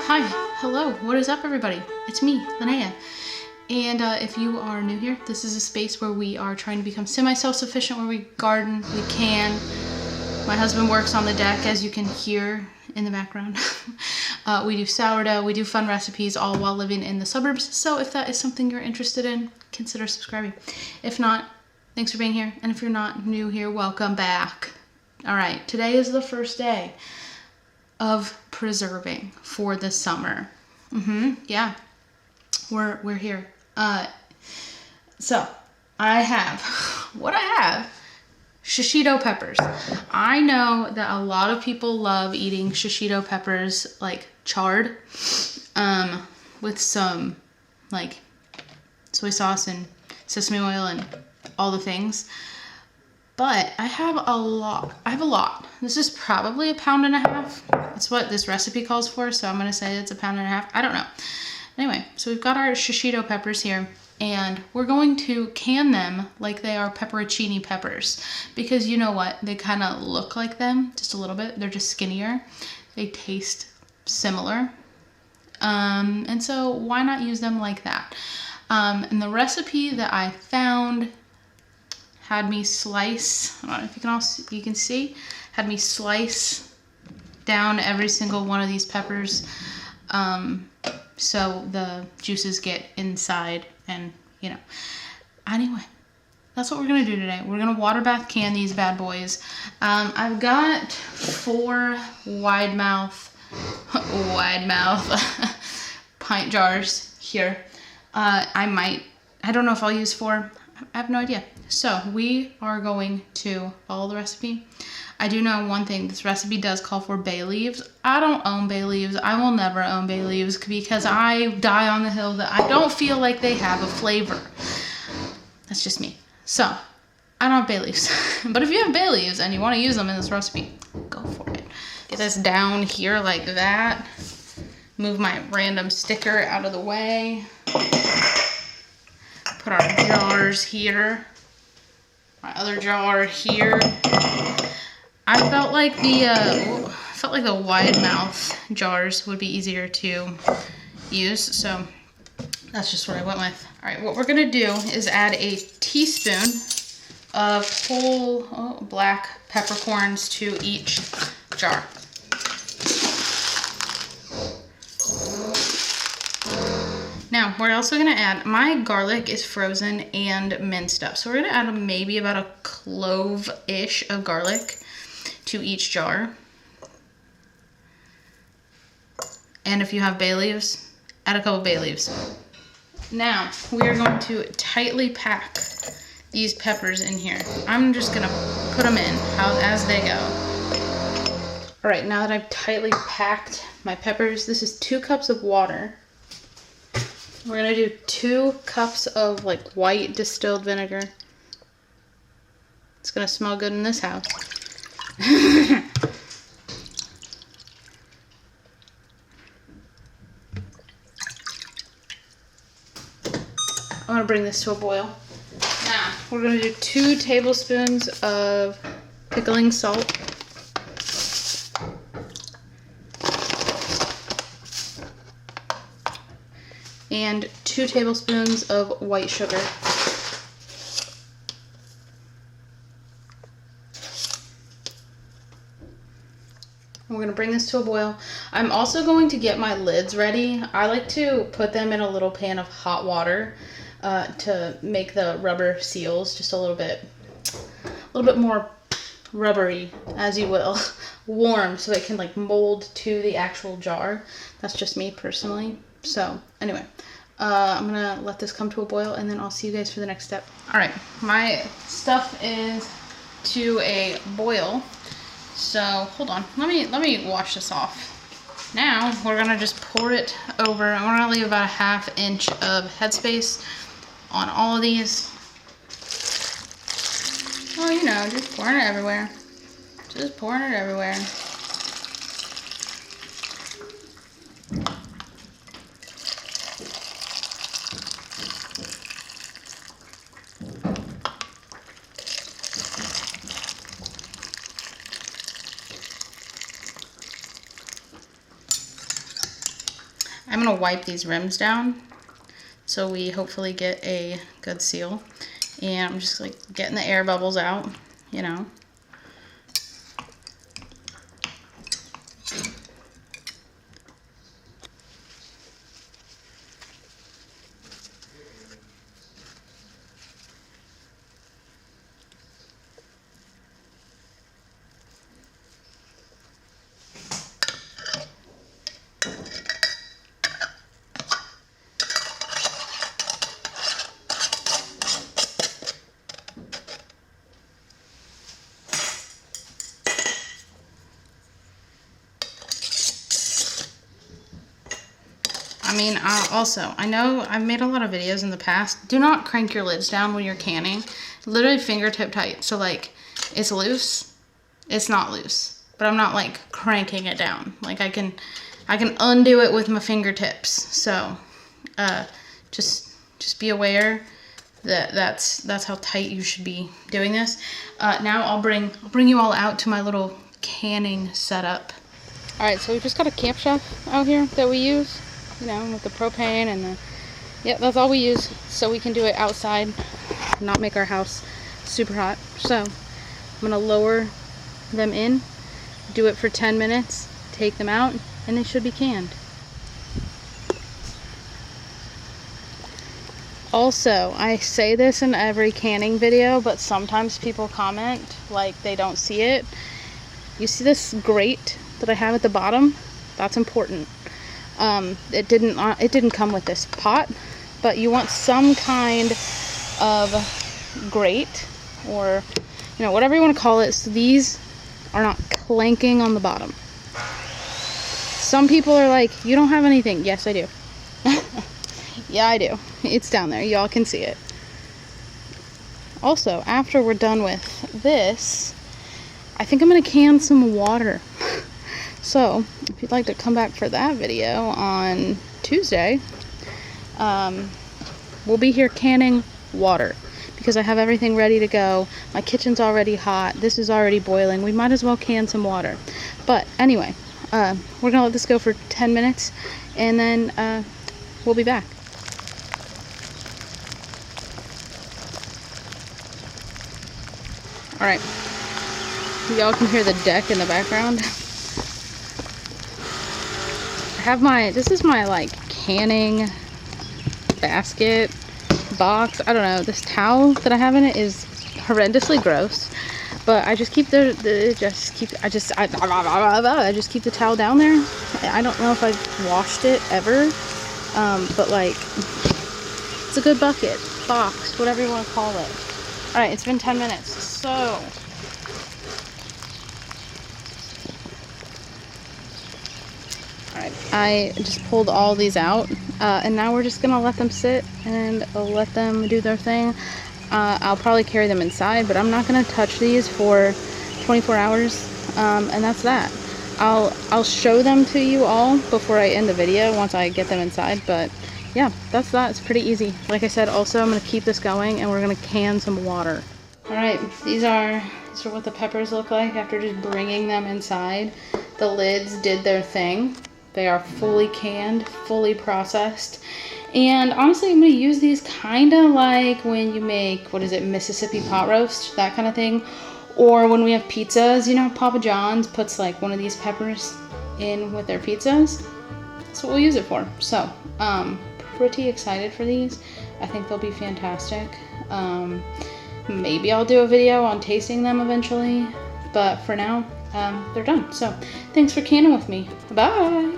Hi, hello, what is up everybody? It's me, Linnea. And if you are new here, this is a space where we are trying to become semi-self-sufficient, where we garden, we can. My husband works on the deck, as you can hear in the background. We do sourdough, we do fun recipes, all while living in the suburbs. So if that is something you're interested in, consider subscribing. If not, thanks for being here. And if you're not new here, welcome back. All right, today is the first day of preserving for the summer. Yeah, we're here. So I have Shishito peppers. I know that a lot of people love eating Shishito peppers like charred, with some like soy sauce and sesame oil and all the things. But I have a lot. This is probably 1.5 pounds. That's what this recipe calls for, so I'm gonna say it's 1.5 pounds. I don't know. Anyway, so we've got our Shishito peppers here, and we're going to can them like they are pepperoncini peppers, because you know what? They kind of look like them, just a little bit. They're just skinnier. They taste similar. And so why not use them like that? And the recipe that I found had me slice, I don't know if you can see, had me slice down every single one of these peppers, so the juices get inside, and you know. Anyway, that's what we're gonna do today. We're gonna water bath can these bad boys. I've got 4 wide mouth pint jars here. I don't know if I'll use 4. I have no idea. So we are going to follow the recipe. I do know one thing. This recipe does call for bay leaves. I don't own bay leaves. I will never own bay leaves because I die on the hill that I don't feel like they have a flavor. That's just me. So I don't have bay leaves. But if you have bay leaves and you want to use them in this recipe, go for it. Get this down here like that. Move my random sticker out of the way. Put our jars here. My other jar here. I felt like the wide mouth jars would be easier to use, so that's just what I went with. All right, what we're gonna do is add a teaspoon of whole black peppercorns to each jar. Now, we're also gonna add, my garlic is frozen and minced up. So we're gonna add maybe about a clove-ish of garlic to each jar. And if you have bay leaves, add a couple bay leaves. Now, we are going to tightly pack these peppers in here. I'm just gonna put them in as they go. All right, now that I've tightly packed my peppers, this is 2 cups of water. We're gonna do 2 cups of like white distilled vinegar. It's gonna smell good in this house. I'm gonna bring this to a boil. Now, we're gonna do 2 tablespoons of pickling salt. And 2 tablespoons of white sugar. We're gonna bring this to a boil. I'm also going to get my lids ready. I like to put them in a little pan of hot water to make the rubber seals just a little bit more rubbery, as you will, warm, so it can like mold to the actual jar. That's just me personally. So anyway, I'm gonna let this come to a boil, and then I'll see you guys for the next step. All right, my stuff is to a boil. So hold on, let me wash this off. Now we're gonna just pour it over, and we're gonna leave about a 1/2 inch of headspace on all of these. Oh, you know, just pouring it everywhere. Just pouring it everywhere. I'm gonna wipe these rims down so we hopefully get a good seal. And I'm just like getting the air bubbles out, you know. I mean, I know I've made a lot of videos in the past. Do not crank your lids down when you're canning. Literally fingertip tight. So like, it's loose. It's not loose. But I'm not like cranking it down. Like I can undo it with my fingertips. So, just be aware that that's how tight you should be doing this. Now I'll bring you all out to my little canning setup. All right, so we've just got a camshaft out here that we use. You know, with the propane and the, yep, that's all we use, so we can do it outside, not make our house super hot. So I'm gonna lower them in, do it for 10 minutes, take them out, and they should be canned. Also, I say this in every canning video, but sometimes people comment like they don't see it. You see this grate that I have at the bottom? That's important. It didn't come with this pot, but you want some kind of grate, or you know, whatever you want to call it, so these are not clanking on the bottom. Some people are like, you don't have anything. Yes, I do. Yeah, I do. It's down there. Y'all can see it. Also, after we're done with this, I think I'm going to can some water. So, if you'd like to come back for that video on Tuesday, we'll be here canning water because I have everything ready to go. My kitchen's already hot. This is already boiling. We might as well can some water. But anyway, we're going to let this go for 10 minutes and then we'll be back. Alright, y'all can hear the deck in the background. This is my like canning basket box. I don't know, this towel that I have in it is horrendously gross, but I just keep I just keep the towel down there. I don't know if I've washed it ever, but like, it's a good bucket, box, whatever you want to call it. All right, it's been 10 minutes, so I just pulled all these out, and now we're just gonna let them sit and let them do their thing. I'll probably carry them inside, but I'm not gonna touch these for 24 hours, and that's that. I'll show them to you all before I end the video once I get them inside, but yeah, that's that. It's pretty easy. Like I said, also I'm gonna keep this going and we're gonna can some water. All right, these are what the peppers look like after just bringing them inside. The lids did their thing. They are fully canned, fully processed. And honestly, I'm gonna use these kind of like when you make, what is it, Mississippi pot roast, that kind of thing. Or when we have pizzas, you know, Papa John's puts like one of these peppers in with their pizzas. That's what we'll use it for. So, pretty excited for these. I think they'll be fantastic. Maybe I'll do a video on tasting them eventually, but for now, they're done. So thanks for canning with me. Bye.